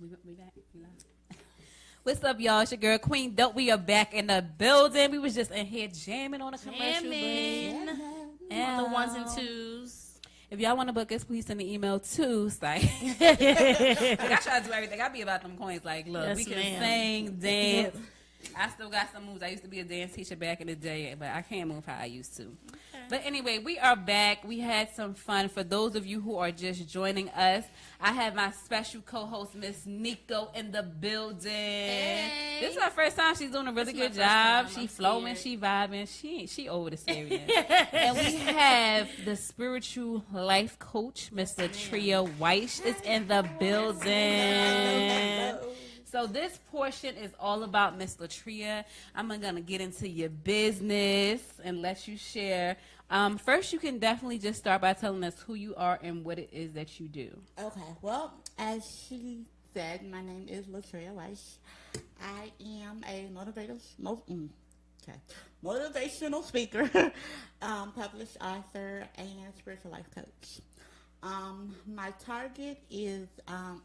We back. We live. What's up, y'all? It's your girl Queen Dope. We are back in the building. We was just in here jamming on a commercial break. On the ones and twos. If y'all want to book us, please send an email to site. Like, I try to do everything. I be about them coins. Like, look, Yes, we can ma'am. sing, dance. I still got some moves. I used to be a dance teacher back in the day, but I can't move how I used to. Okay. But anyway, we are back. We had some fun. For those of you who are just joining us, I have my special co-host, Miss Nico, in the building. Hey. This is her first time. She's doing a really good job. She flowing, she vibing. She over the serious. And we have the spiritual life coach, Miss Latrea Wyche, is in the building. So this portion is all about Miss Latrea. I'm going to get into your business and let you share. First, you can definitely just start by telling us who you are and what it is that you do. Okay. Well, as she said, my name is Latrea Wyche. I am a motivational speaker, published author, and spiritual life coach. My target is,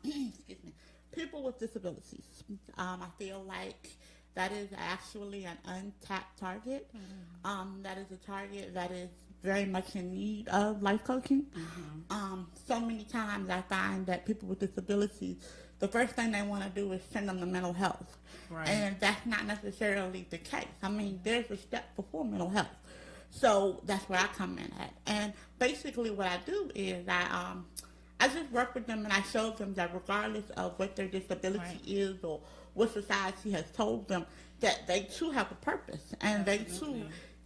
excuse me, people with disabilities. I feel like that is actually an untapped target. Mm-hmm. That is a target that is very much in need of life coaching. Mm-hmm. So many times I find that people with disabilities, the first thing they want to do is send them to mental health. Right. And that's not necessarily the case. I mean, there's a step before mental health. So that's where I come in at. And basically what I do is I just work with them and I show them that regardless of what their disability is or what society has told them, that they too have a purpose and they too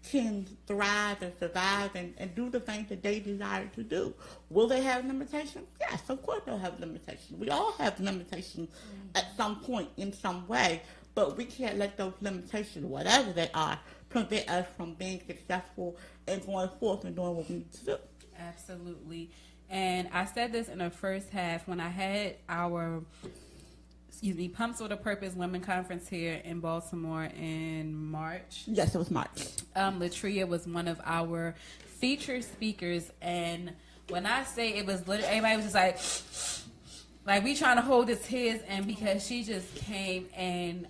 can thrive and survive and do the things that they desire to do. Will they have limitations? Yes, of course they'll have limitations. We all have limitations at some point in some way, but we can't let those limitations, whatever they are, prevent us from being successful and going forth and doing what we need to do. Absolutely. And I said this in the first half when I had our, Pumps with a Purpose Women Conference here in Baltimore in March. Yes, it was March. Latrea was one of our featured speakers. And when I say it was literally, everybody was just like we trying to hold his tears. And because she just came and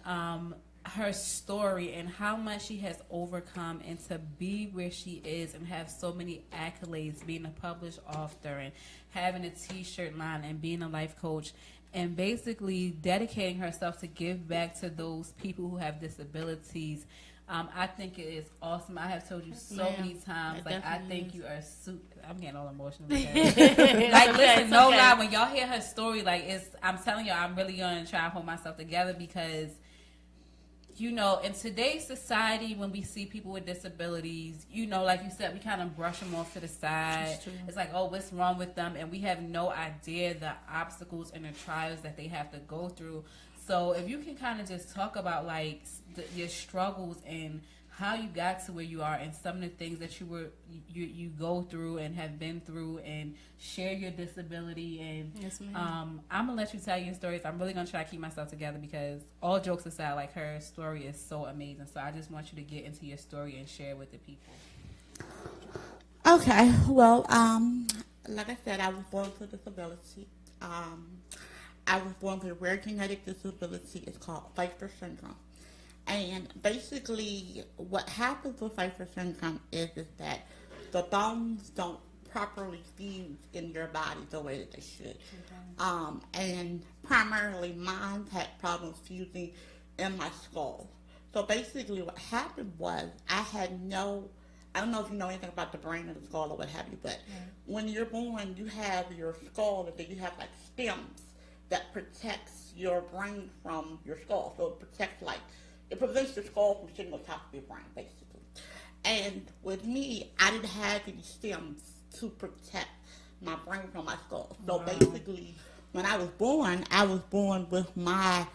her story and how much she has overcome and to be where she is and have so many accolades, being a published author and having a t-shirt line and being a life coach and basically dedicating herself to give back to those people who have disabilities. I think it is awesome. I have told you so many times, like, I think you are super. I'm getting all emotional. Because, like, listen, no lie, when y'all hear her story, like, I'm telling y'all, I'm really going to try to hold myself together because, you know, in today's society, when we see people with disabilities, you know, like you said, we kind of brush them off to the side. It's like, oh, what's wrong with them? And we have no idea the obstacles and the trials that they have to go through. So if you can kind of just talk about, like, your struggles and how you got to where you are and some of the things that you go through and have been through and share your disability. And yes, I'm going to let you tell your stories. I'm really going to try to keep myself together because all jokes aside, like, her story is so amazing. So I just want you to get into your story and share with the people. Okay. Well, like I said, I was born with a disability. I was born with a rare genetic disability. It's called Pfeiffer syndrome. And basically, what happens with Pfeiffer syndrome is that the bones don't properly fuse in your body the way that they should. And primarily, mine had problems fusing in my skull. So basically, what happened was I don't know if you know anything about the brain or the skull or what have you, but when you're born, you have your skull, and then you have like stems that protects your brain from your skull. So it prevents your skull from sitting on top of your brain, basically. And with me, I didn't have any stems to protect my brain from my skull. So basically, when I was born with my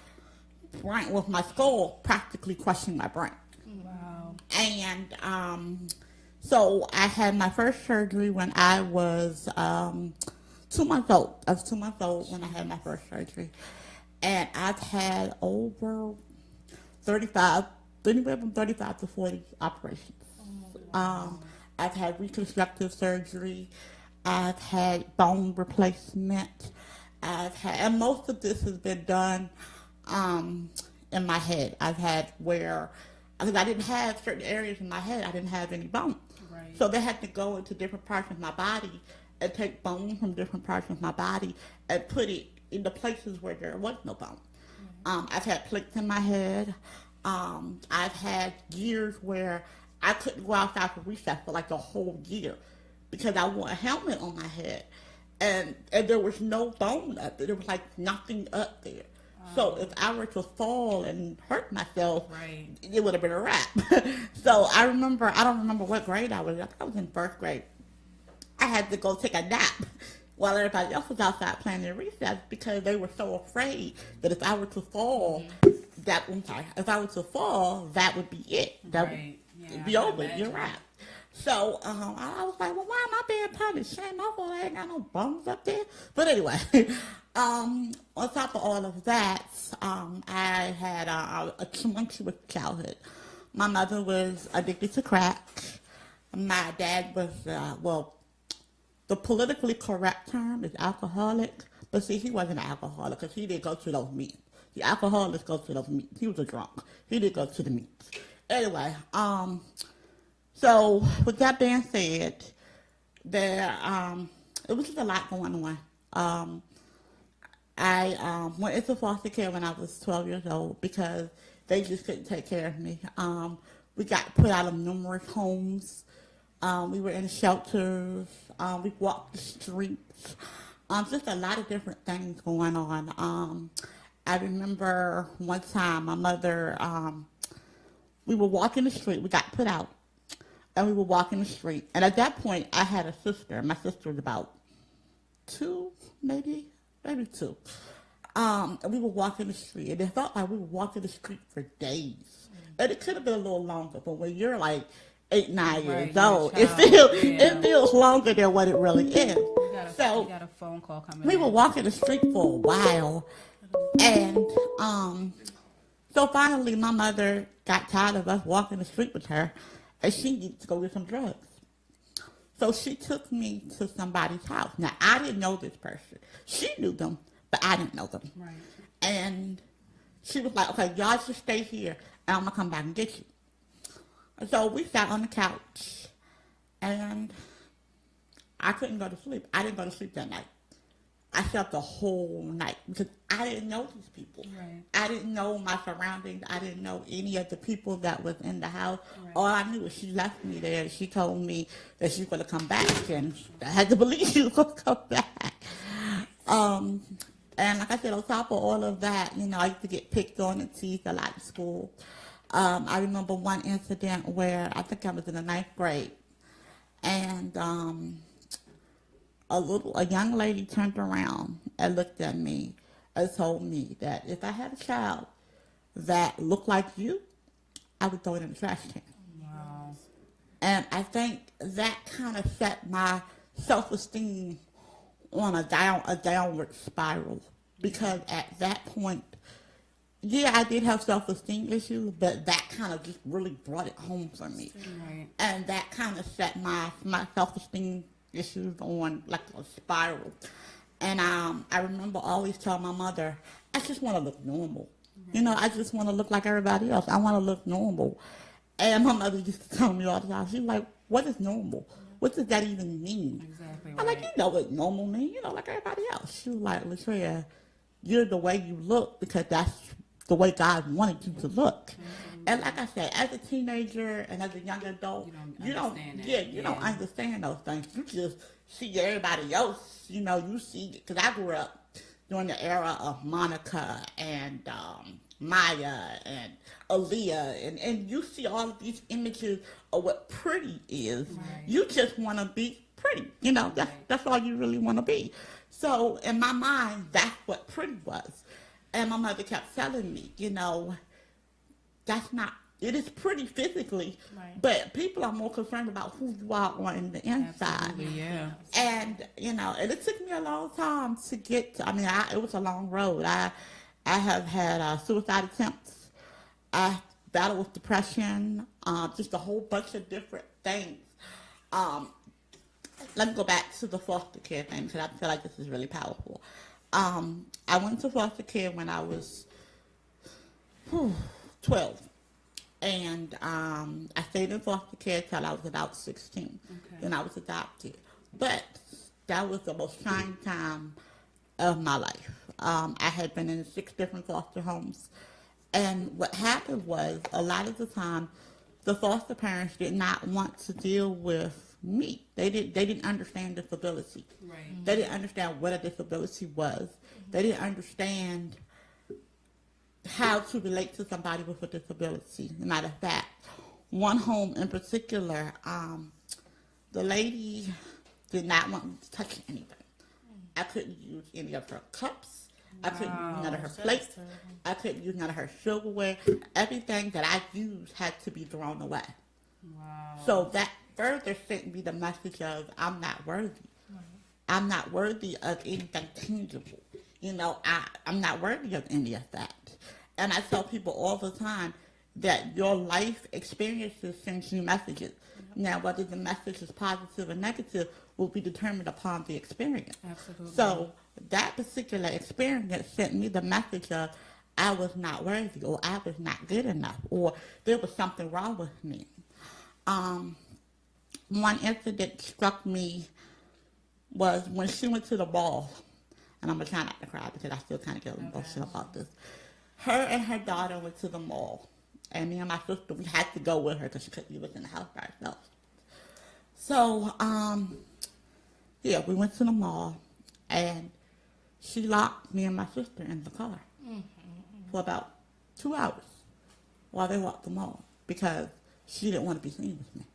brain, with my skull practically crushing my brain. Wow. And so I had my first surgery when I was 2 months old. I was 2 months old when I had my first surgery. And I've had over 35, anywhere from 35 to 40 operations. I've had reconstructive surgery. I've had bone replacement. I've had, and most of this has been done in my head. I've had where, because I didn't have certain areas in my head, I didn't have any bone. Right. So they had to go into different parts of my body and take bone from different parts of my body and put it in the places where there was no bone. I've had plates in my head. I've had years where I couldn't go outside for recess for like the whole year because I wore a helmet on my head. And there was no bone up there. There was like nothing up there. So if I were to fall and hurt myself, right, it would have been a wrap. So I don't remember what grade I was in. I think I was in first grade. I had to go take a nap while everybody else was outside playing in recess because they were so afraid that if I were to fall, if I were to fall, that would be it. That would be over. You're right. So I was like, well, why am I being punished? Shame my fault. I ain't got no bones up there. But anyway, on top of all of that, I had a tumultuous childhood. My mother was addicted to crack. My dad was, the politically correct term is alcoholic. But see, he wasn't an alcoholic because he didn't go to those meetings. The alcoholics go to those meetings. He was a drunk. He didn't go to the meetings. Anyway, so with that being said, it was just a lot going on. I went into foster care when I was 12 years old because they just couldn't take care of me. We got put out of numerous homes. We were in shelters. We walked the streets. Just a lot of different things going on. I remember one time my mother, we were walking the street. We got put out. And we were walking the street. And at that point, I had a sister. My sister was about 2, maybe 2. And we were walking the street. And it felt like we were walking the street for days. And it could have been a little longer. But when you're like 8, 9 years old, it feels longer than what it really is. You got a phone call coming We were walking the street for a while. And so finally, my mother got tired of us walking the street with her. And she needed to go get some drugs. So she took me to somebody's house. Now, I didn't know this person. She knew them, but I didn't know them. Right. And she was like, okay, y'all just stay here, and I'm going to come back and get you. And so we sat on the couch, and I couldn't go to sleep. I didn't go to sleep that night. I slept the whole night because I didn't know these people. Right. I didn't know my surroundings. I didn't know any of the people that was in the house. Right. All I knew was she left me there. She told me that she was going to come back, and I had to believe she was going to come back. And like I said, on top of all of that, I used to get picked on and teased a lot in school. I remember one incident where I think I was in the 9th grade, and a young lady turned around and looked at me and told me that if I had a child that looked like you, I would throw it in the trash can. Wow. And I think that kind of set my self-esteem on a downward spiral because at that point, yeah, I did have self-esteem issues, but that kind of just really brought it home for me. Right. And that kind of set my self-esteem issues on like a spiral. And I remember always telling my mother, I just want to look normal. Mm-hmm. I just want to look like everybody else. I want to look normal. And my mother used to tell me all the time, she's like, what is normal? What does that even mean? Exactly I'm like, you know what normal means, like everybody else. She was like, Latrea, you're the way you look because that's the way God wanted you to look. Mm-hmm. And like I said, as a teenager and as a young adult, you don't understand those things. You just see everybody else, you see, because I grew up during the era of Monica and Maya and Aaliyah, and you see all of these images of what pretty is. Right. You just want to be pretty, that's all you really want to be. So in my mind, that's what pretty was. And my mother kept telling me, that's not, it is pretty physically, right, but people are more concerned about who you are on the inside. Absolutely, yeah. And, and it took me a long time to get to, it was a long road. I have had suicide attempts. I battled with depression, just a whole bunch of different things. Let me go back to the foster care thing because I feel like this is really powerful. I went to foster care when I was 12. And I stayed in foster care till I was about 16. Okay. Then I was adopted. But that was the most trying time of my life. I had been in 6 different foster homes. And what happened was, a lot of the time, the foster parents did not want to deal with me. They didn't understand disability. Right. They didn't understand what a disability was. They didn't understand how to relate to somebody with a disability. Matter of fact, one home in particular, the lady did not want me to touch anything. I couldn't use any of her cups. I couldn't use none of her plates. I couldn't use none of her silverware. Everything that I used had to be thrown away. Wow. So that further sent me the message of, I'm not worthy. I'm not worthy of anything tangible. You know, I'm not worthy of any of that. And I tell people all the time that your life experiences send you messages. Now, whether the message is positive or negative will be determined upon the experience. Absolutely. So that particular experience sent me the message of, I was not worthy, or I was not good enough, or there was something wrong with me. One incident struck me was when she went to the ball, and I'm going to try not to cry because I still kind of get emotional about this. Her and her daughter went to the mall, and me and my sister, we had to go with her because she couldn't be in the house by herself. So, yeah, we went to the mall, and she locked me and my sister in the car for about 2 hours while they walked the mall because she didn't want to be seen with me.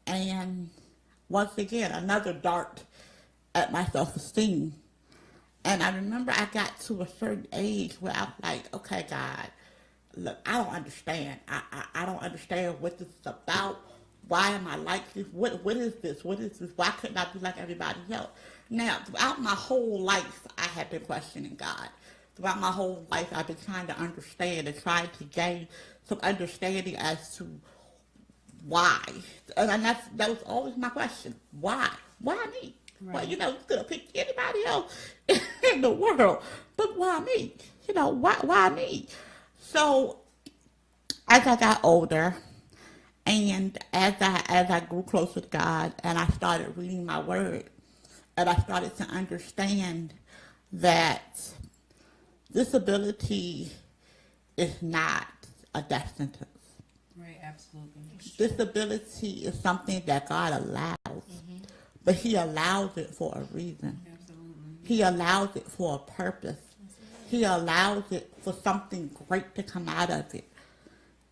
And once again, another dart at my self-esteem. And I remember I got to a certain age where I was like, okay, God, look, I don't understand. I don't understand what this is about. Why am I like this? What is this? What is this? Why couldn't I be like everybody else? Now, throughout my whole life, I have been questioning God. Throughout my whole life, I've been trying to understand and trying to gain some understanding as to why. And that was always my question. Why? Why me? Right. Well, you know, you could have picked anybody else in the world, but why me? You know, why me? So, as I got older, and as I grew closer to God, and I started reading my word, and I started to understand that disability is not a death sentence. Right, absolutely. Disability is something that God allows, but He allows it for a reason. Absolutely. He allows it for a purpose. He allows it for something great to come out of it.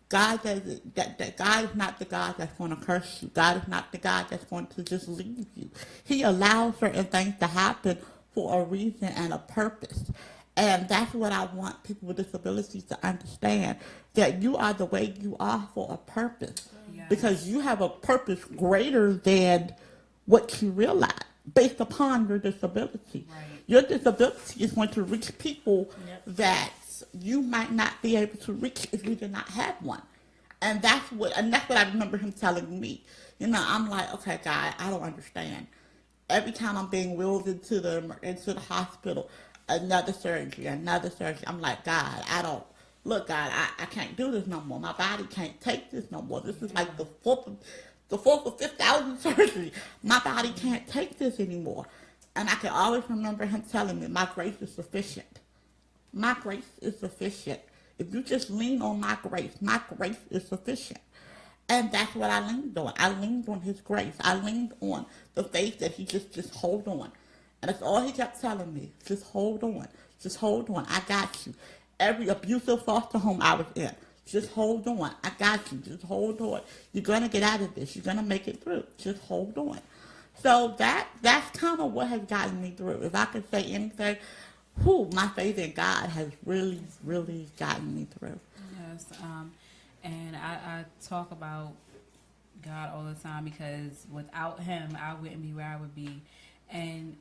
God does it. That God is not the God that's going to curse you. God is not the God that's going to just leave you. He allows certain things to happen for a reason and a purpose. And that's what I want people with disabilities to understand, that you are the way you are for a purpose. Yes. Because you have a purpose greater than what you realize based upon your disability. Right. Your disability is going to reach people that you might not be able to reach if you did not have one. And that's what I remember him telling me. You know, I'm like, okay, God, I don't understand. Every time I'm being wheeled into the hospital, another surgery. I'm like, God, God, I can't do this no more. My body can't take this no more. This is like the fourth or 5,000 surgery. My body can't take this anymore. And I can always remember him telling me, my grace is sufficient. My grace is sufficient. If you just lean on my grace is sufficient. And that's what I leaned on. I leaned on His grace. I leaned on the faith that He just hold on. And that's all He kept telling me. Just hold on. Just hold on. I got you. Every abusive foster home I was in, just hold on. I got you. Just hold on. You're going to get out of this. You're going to make it through. Just hold on. So that's kind of what has gotten me through. If I could say anything, my faith in God has really, really gotten me through. Yes, and I talk about God all the time because without Him, I wouldn't be where I would be. And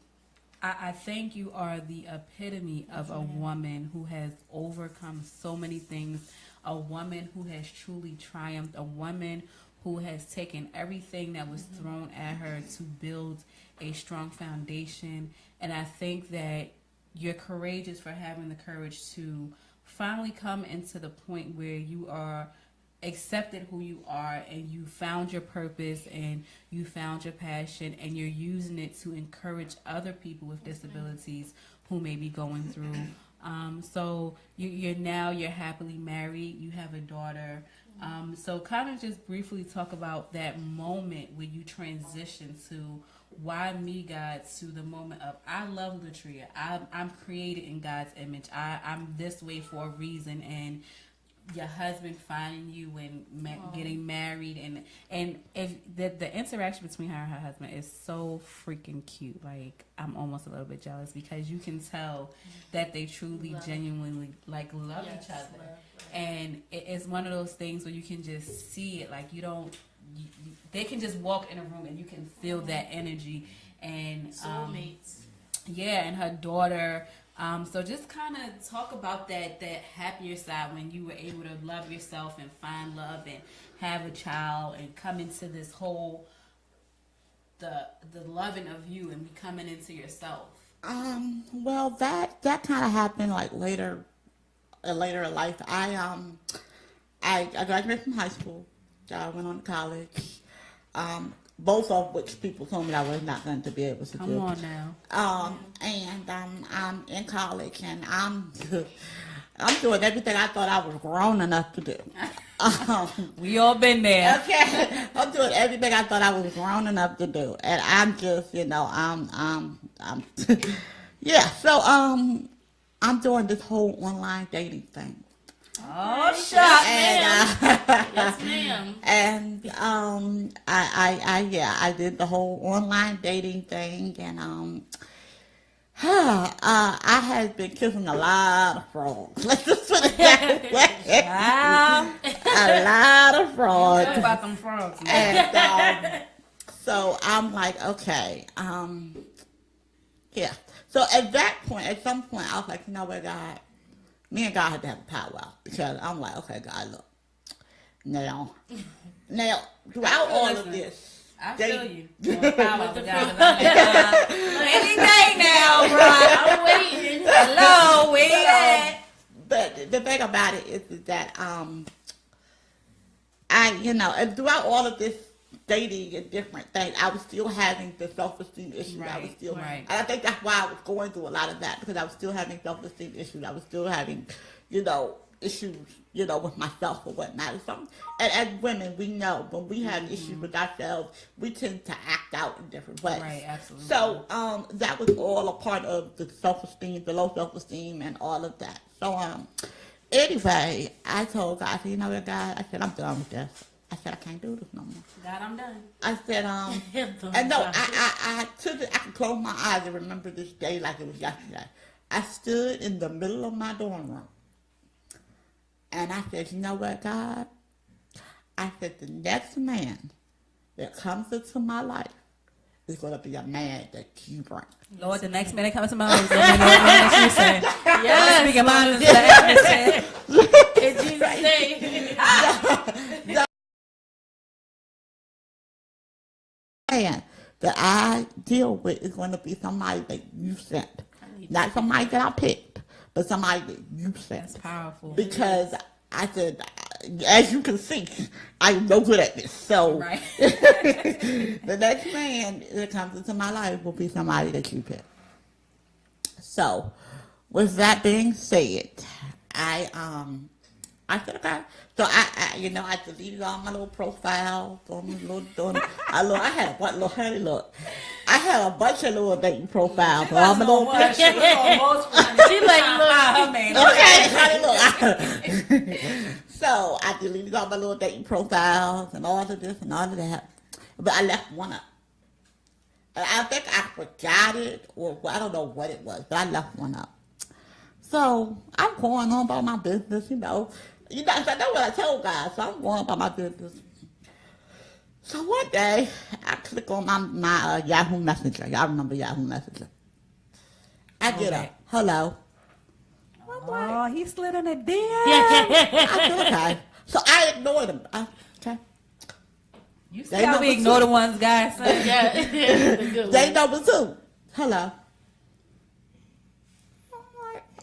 I think you are the epitome of a woman who has overcome so many things, a woman who has truly triumphed, a woman who has taken everything that was thrown at her to build a strong foundation. And I think that you're courageous for having the courage to finally come into the point where you are accepted who you are, and you found your purpose, and you found your passion, and you're using it to encourage other people with disabilities who may be going through. So you're happily married. You have a daughter. So kind of just briefly talk about that moment when you transition to why me, God, to the moment of I love Latrea. I'm created in God's image. I'm this way for a reason, and your husband finding you and getting married, and if the interaction between her and her husband is so freaking cute. Like, I'm almost a little bit jealous because you can tell that they truly genuinely love each other. And it's one of those things where you can just see it. Like, they can just walk in a room and you can feel that energy. And soulmates. And her daughter. So just kind of talk about that happier side when you were able to love yourself and find love and have a child and come into this whole the loving of you and becoming into yourself. Well, that kind of happened like later in life. I graduated from high school. I went on to college. Both of which people told me I was not going to be able to do. Come on now. And I'm in college, and I'm doing everything I thought I was grown enough to do. We all been there. Okay, I'm doing everything I thought I was grown enough to do, and I'm just, I'm yeah. So I'm doing this whole online dating thing. Oh, shut yes, ma'am. And I did the whole online dating thing, and I had been kissing a lot of frogs. Let's just put it that way. Wow. A lot of frogs. Talk about them frogs, man. And so I'm like, okay, yeah. So at some point, I was like, you know what, God. Me and God had to have a powwow, because I'm like, okay, God, look. Now, throughout all of this, I feel you. Powwow with God. Any day now, bro. I'm waiting. Hello, where you at? But the thing about it is that and throughout all of this dating and different things, I was still having the self-esteem issues. Right, I was still, right. and I think that's why I was going through a lot of that, because I was still having self-esteem issues. I was still having, issues, with myself or whatnot. And as women, we know when we have issues with ourselves, we tend to act out in different ways. Right, absolutely. So that was all a part of the self-esteem, the low self-esteem, and all of that. So anyway, I told God, I said, you know what, God, I said, I'm done with this. I said, I can't do this no more. God, I'm done. I said, and no, I can close my eyes and remember this day like it was yesterday. I stood in the middle of my dorm room, and I said, you know what, God? I said, the next man that comes into my life is going to be a man that you bring. Lord, the next man that comes to my life is going to be the man that you say. Yes. Speaking mine is the In Jesus' name. Man that I deal with is going to be somebody that you sent. Not somebody that I picked, but somebody that you sent. That's powerful. Because I said, as you can see, I'm no good at this. So Right. the next man that comes into my life will be somebody that you pick. So with that being said, I said, okay. So I deleted all my little profiles, I had a bunch of little dating profiles. All my little pictures. She like, look, man. Okay, so I deleted all my little dating profiles and all of this and all of that. But I left one up. And I think I forgot it, or I don't know what it was, but I left one up. So I'm going on about my business, so I know what I told guys, so I'm going about my business. So one day, I click on my Yahoo Messenger. Y'all remember Yahoo Messenger? I get a hello. Oh, he slid in a DM. I said, okay. So I ignored him. Okay. You see how we ignore the ones guys say? Yeah. The good They one. number 2. Hello.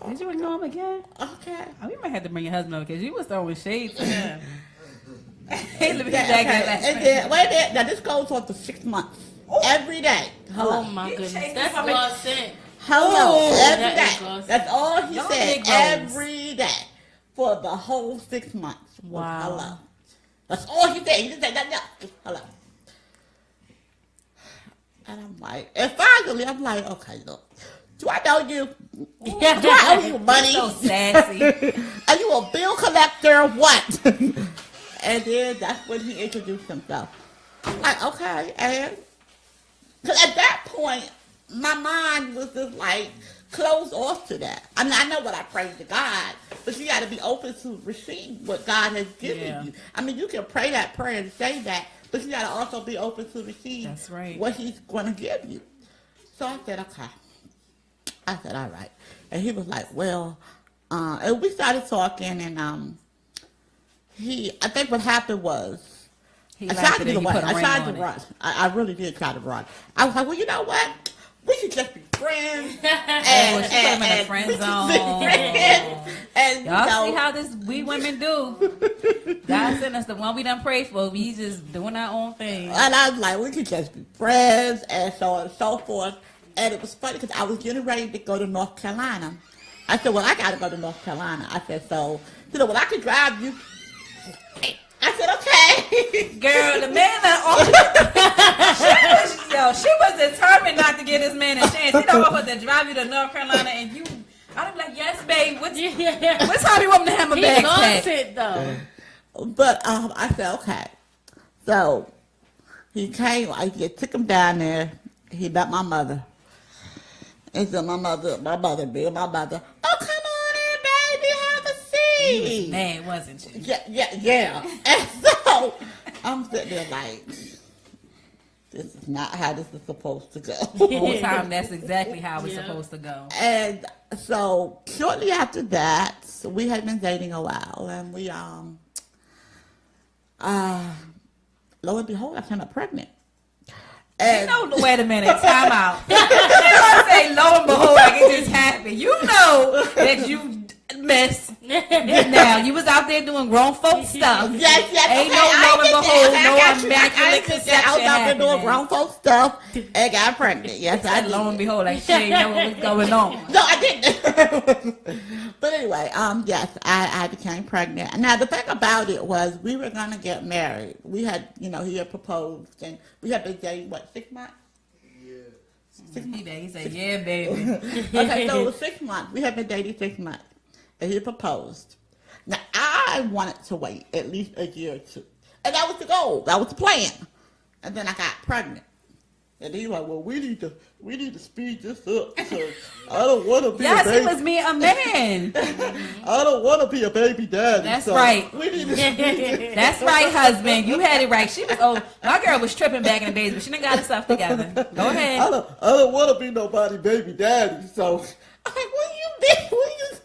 Did you ignore him again? Okay. Oh, we might have to bring your husband over because you was throwing shades to him. Hey, let me Yeah, back okay. that And then, wait a minute. Now, this goes on for 6 months. Every day. Hello. Oh my You goodness. chasing That's somebody- God sent. Hello. Every that is day. awesome. That's all he Y'all said. Negroes. Every day. For the whole 6 months. was Wow. Hello. That's all he said. He didn't say nothing else. Just hello. And I'm like, and finally, I'm like, okay, look. Do I know you? Do I owe you money? So sassy. Are you a bill collector? What? And then that's when he introduced himself. I'm like, okay, and because at that point, my mind was just like closed off to that. I mean, I know what I pray to God, but you got to be open to receive what God has given you. I mean, you can pray that prayer and say that, but you got to also be open to receive That's right. what He's going to give you. So I said, okay. I said, all right. And he was like, well, and we started talking, and I think what happened was, He I liked tried it to and do he what? put a I ring tried on to it. run. I really did try to run. I was like, well, you know what? We should just be friends. Oh, she put him in a friend we should zone. be friends. And, Y'all you know, see how this we women do. God sent us the one we done prayed for. We just doing our own thing. and I was like, we could just be friends, and so on and so forth. And it was funny because I was getting ready to go to North Carolina. I said, well, I got to go to North Carolina. I said, so, you know, well, I could drive you. I said, okay. Girl, the man she was determined not to give this man a chance. He don't offer to drive you to North Carolina and you I'd be like, yes, babe. What time you want me to have my He bags loves packed? it though. But I said, okay. So he came, I took him down there. He met my mother. He said, my mother, Bill, my mother, oh, come on in, baby, have a You was seat. mad, wasn't you? Yeah. And so I'm sitting there like, this is not how this is supposed to go. The whole time, that's exactly how it's supposed to go. And so shortly after that, we had been dating a while, and we lo and behold, I came up pregnant. And No, wait a minute, time out. You don't say lo and behold like it just happened. You know that you missed. Now you was out there doing grown folk stuff. yes, Ain't okay, no I lo and did behold, that. no I got you. immaculate I did that. conception I was out there doing happening. grown folk stuff and got pregnant. Yes, I Said did. lo and behold, like she ain't know what was going on. No, I didn't. But anyway, yes, I became pregnant. Now the thing about it was we were gonna get married. We had, he had proposed, and we had been dating 6 months. He said, yeah, baby. Okay, so it was 6 months. We had been dating 6 months, and he proposed. Now I wanted to wait at least a year or two, and that was the goal. That was the plan. And then I got pregnant. And he was like, well, we need to speed this up because I don't want to be a Yes, baby. he was me a man. I don't want to be a baby daddy. That's so right. We need to speed this. That's right, husband. You had it right. She was my girl was tripping back in the days, but she done got herself together. Go ahead. I don't want to be nobody baby daddy. So I'm like, what you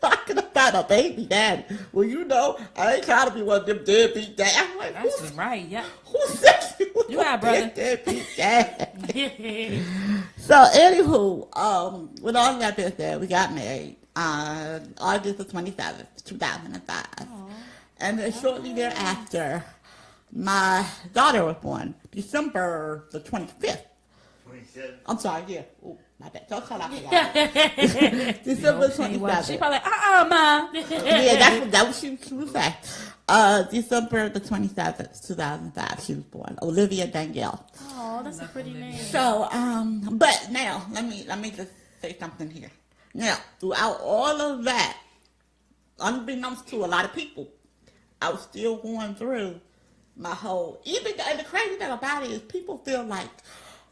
talking about, a baby daddy? Well, I ain't trying to be one of them deadbeat dads. I'm like, That's right. Yeah. who said you got brother. deadbeat dad? So, anywho, with all that being said, we got married on August the 27th, 2005. And then shortly thereafter, my daughter was born, December the 25th. 27. I'm sorry, yeah. Ooh, my bad. Don't call out for that. December She 27th. probably like, ma. Yeah, that was she was saying. December the 27th, 2005, she was born. Olivia Danielle. Oh, that's a pretty name. So, but now let me just say something here. Now, throughout all of that, unbeknownst to a lot of people, I was still going through my whole. And the crazy thing about it is, people feel like,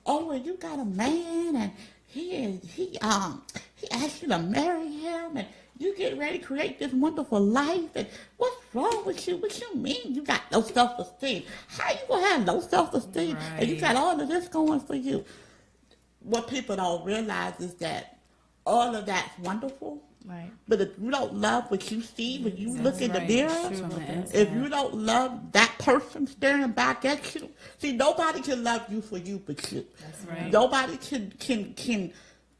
oh, well, you got a man, and he asked you to marry him, and you get ready to create this wonderful life, and what's wrong with you? What you mean you got no self-esteem? How you gonna have no self-esteem and you got all of this going for you? What people don't realize is that all of that's wonderful, Right. But if you don't love what you see when you look in the mirror, If if you don't love that person staring back at you, see, nobody can love you for you but you. That's right. Nobody can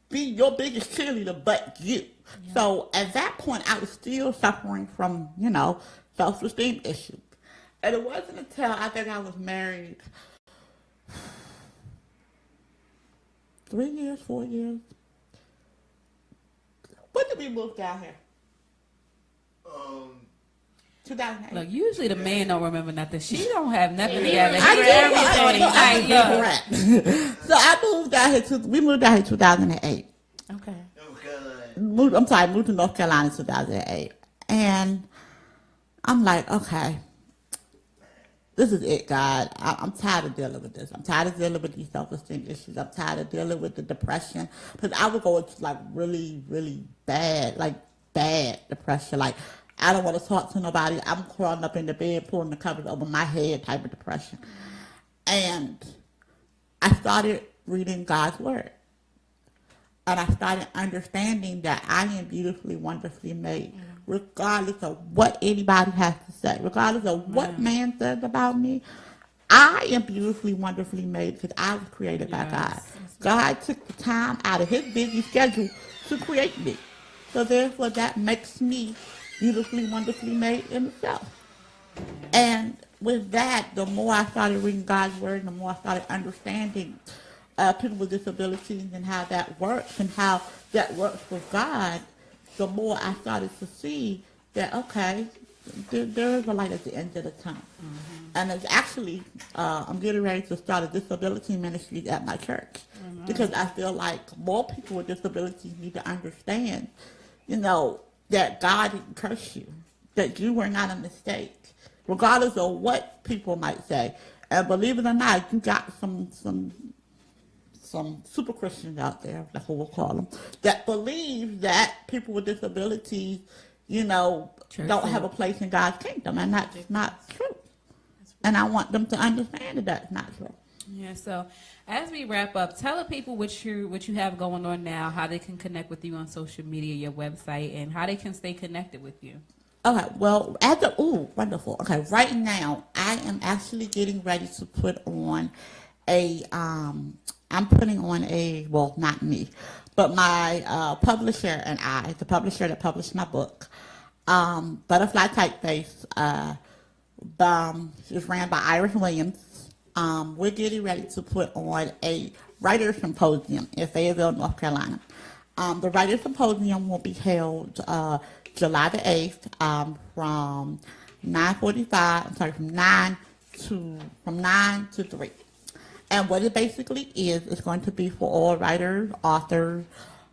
be your biggest cheerleader but you. Yeah. So at that point, I was still suffering from, self-esteem issues. And it wasn't until I think I was married 3 years, 4 years. When did we move down here? 2008. Look, usually the man don't remember nothing. She don't have nothing together. I do. So I moved down here. We moved down here 2008. Okay. Moved to North Carolina in 2008, and I'm like, okay, this is it, God. I'm tired of dealing with this. I'm tired of dealing with these self-esteem issues. I'm tired of dealing with the depression. Because I would go into like really, really bad depression. Like, I don't want to talk to nobody. I'm crawling up in the bed, pulling the covers over my head type of depression. And I started reading God's word. And I started understanding that I am beautifully, wonderfully made, regardless of what anybody has to say, regardless of what man says about me. I am beautifully, wonderfully made because I was created by God. God took the time out of his busy schedule to create me. So therefore, that makes me beautifully, wonderfully made in itself. And with that, the more I started reading God's word, the more I started understanding people with disabilities and how that works and how that works with God, the more I started to see that, okay, there is a light at the end of the tunnel. And it's actually, I'm getting ready to start a disability ministry at my church because I feel like more people with disabilities need to understand, that God didn't curse you, that you were not a mistake, regardless of what people might say. And believe it or not, you got some super Christians out there, that's what we'll call them, that believe that people with disabilities, don't have a place in God's kingdom, and that's not true. And I want them to understand that that's not true. Yeah, so as we wrap up, tell the people what you have going on now, how they can connect with you on social media, your website, and how they can stay connected with you. Okay, well, wonderful. Okay, right now, I am actually getting ready to put on not me, but my publisher and the publisher that published my book, Butterfly Typeface, is ran by Iris Williams. We're getting ready to put on a writer's symposium in Fayetteville, North Carolina. The writer's symposium will be held July the 8th from 9 to 3. And what it basically is, it's going to be for all writers, authors,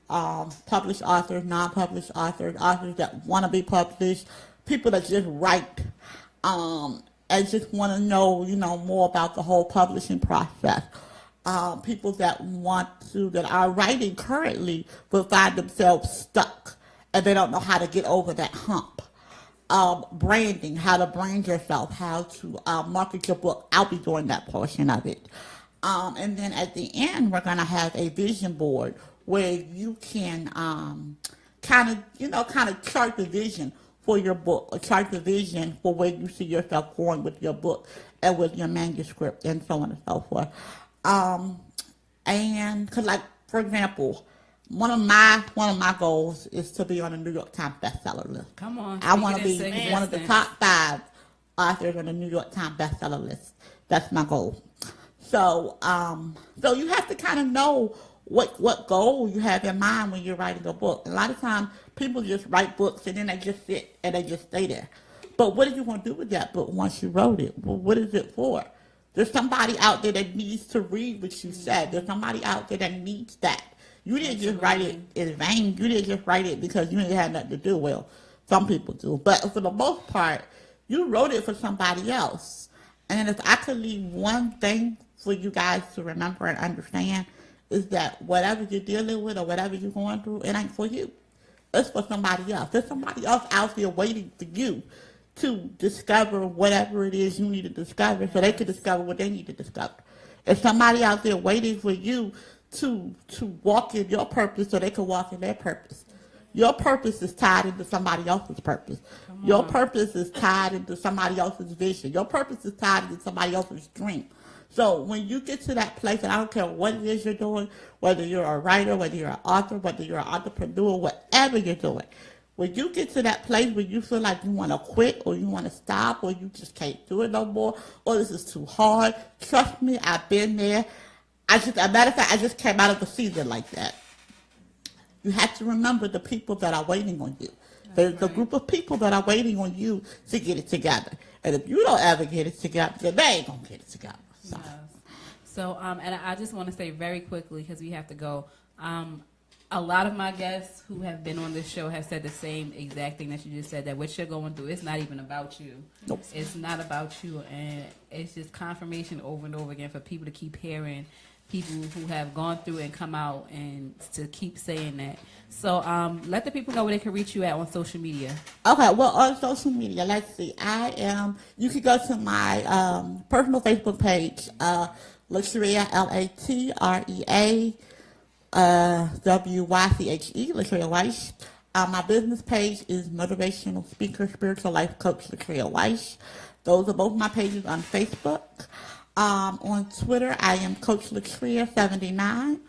published authors, non-published authors, authors that want to be published, people that just write, and just want to know, more about the whole publishing process. People that are writing currently but find themselves stuck and they don't know how to get over that hump. Branding, how to brand yourself, how to market your book. I'll be doing that portion of it. And then at the end, we're going to have a vision board where you can kind of chart the vision for your book, or chart the vision for where you see yourself going with your book and with your manuscript and so on and so forth. And because, like, for example, one of my goals is to be on the New York Times bestseller list. Come on, I want to be one of the top 5 authors on the New York Times bestseller list. That's my goal. So, so you have to kind of know what goal you have in mind when you're writing a book. A lot of times, people just write books and then they just sit and they just stay there. But what are you going to do with that book once you wrote it? Well, what is it for? There's somebody out there that needs to read what you said. There's somebody out there that needs that. You didn't just write it in vain. You didn't just write it because you didn't have nothing to do. Well, some people do. But for the most part, you wrote it for somebody else. And if I could leave one thing for you guys to remember and understand, is that whatever you're dealing with or whatever you're going through, it ain't for you. It's for somebody else. There's somebody else out there waiting for you to discover whatever it is you need to discover so they can discover what they need to discover. There's somebody out there waiting for you to walk in your purpose so they can walk in their purpose. Your purpose is tied into somebody else's purpose. Your purpose is tied into somebody else's vision. Your purpose is tied into somebody else's dream. So when you get to that place, and I don't care what it is you're doing, whether you're a writer, whether you're an author, whether you're an entrepreneur, whatever you're doing, when you get to that place where you feel like you want to quit or you want to stop or you just can't do it no more or this is too hard, trust me, I've been there. As a matter of fact, I just came out of a season like that. You have to remember the people that are waiting on you. There's a group of people that are waiting on you to get it together. And if you don't ever get it together, then they ain't going to get it together. So, and I just want to say very quickly, because we have to go, a lot of my guests who have been on this show have said the same exact thing that you just said, that what you're going through, it's not even about you. Nope. It's not about you, and it's just confirmation over and over again for people to keep hearing people who have gone through and come out and to keep saying that. So let the people know where they can reach you at on social media. Okay, well, on social media, let's see. You can go to my personal Facebook page, Latrea, Latrea, Wyche, Latrea Wyche. My business page is Motivational Speaker, Spiritual Life Coach, Latrea Wyche. Those are both my pages on Facebook. On Twitter, I am Coach Latrea 79.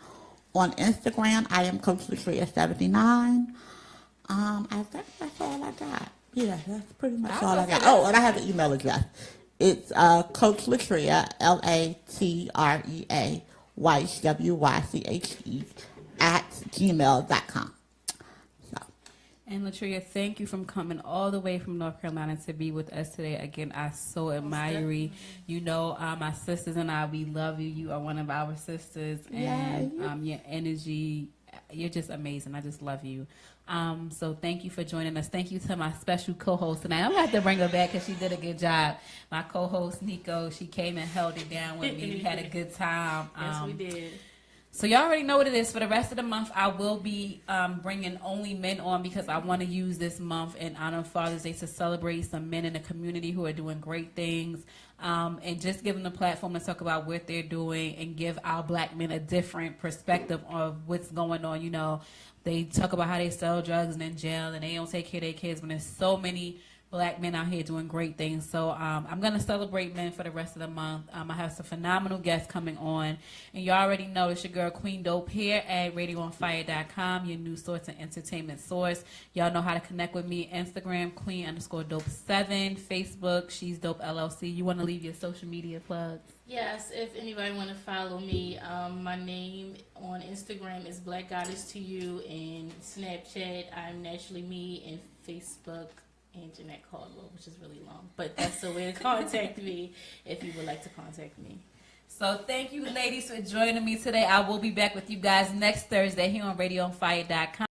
On Instagram, I am Coach Latrea 79. I think that's all I got. Yeah, that's pretty much all I got. Oh, and I have an email address. It's Coach Latrea, Latrea, Wyche, Wyche, @gmail.com. And Latrea, thank you for coming all the way from North Carolina to be with us today. Again, I so admire you. You know, my sisters and I, we love you. You are one of our sisters. And your energy, you're just amazing. I just love you. So thank you for joining us. Thank you to my special co-host tonight. I'm going to have to bring her back because she did a good job. My co-host, Nico, she came and held it down with me. We had a good time. Yes, we did. So y'all already know what it is. For the rest of the month, I will be bringing only men on because I want to use this month in honor of Father's Day to celebrate some men in the community who are doing great things, and just give them the platform to talk about what they're doing and give our black men a different perspective of what's going on. You know, they talk about how they sell drugs and in jail and they don't take care of their kids when there's so many black men out here doing great things. So I'm going to celebrate men for the rest of the month. I have some phenomenal guests coming on. And you already know it's your girl Queen Dope here at RadioOnFire.com, your news source and entertainment source. Y'all know how to connect with me. Instagram, Queen_Dope7. Facebook, She's Dope LLC. You want to leave your social media plugs? Yes, if anybody want to follow me, my name on Instagram is Black Goddess to You, and Snapchat, I'm Naturally Me, and Facebook, and Jeanette Caldwell, which is really long. But that's the way to contact me if you would like to contact me. So thank you, ladies, for joining me today. I will be back with you guys next Thursday here on RadioOnFire.com.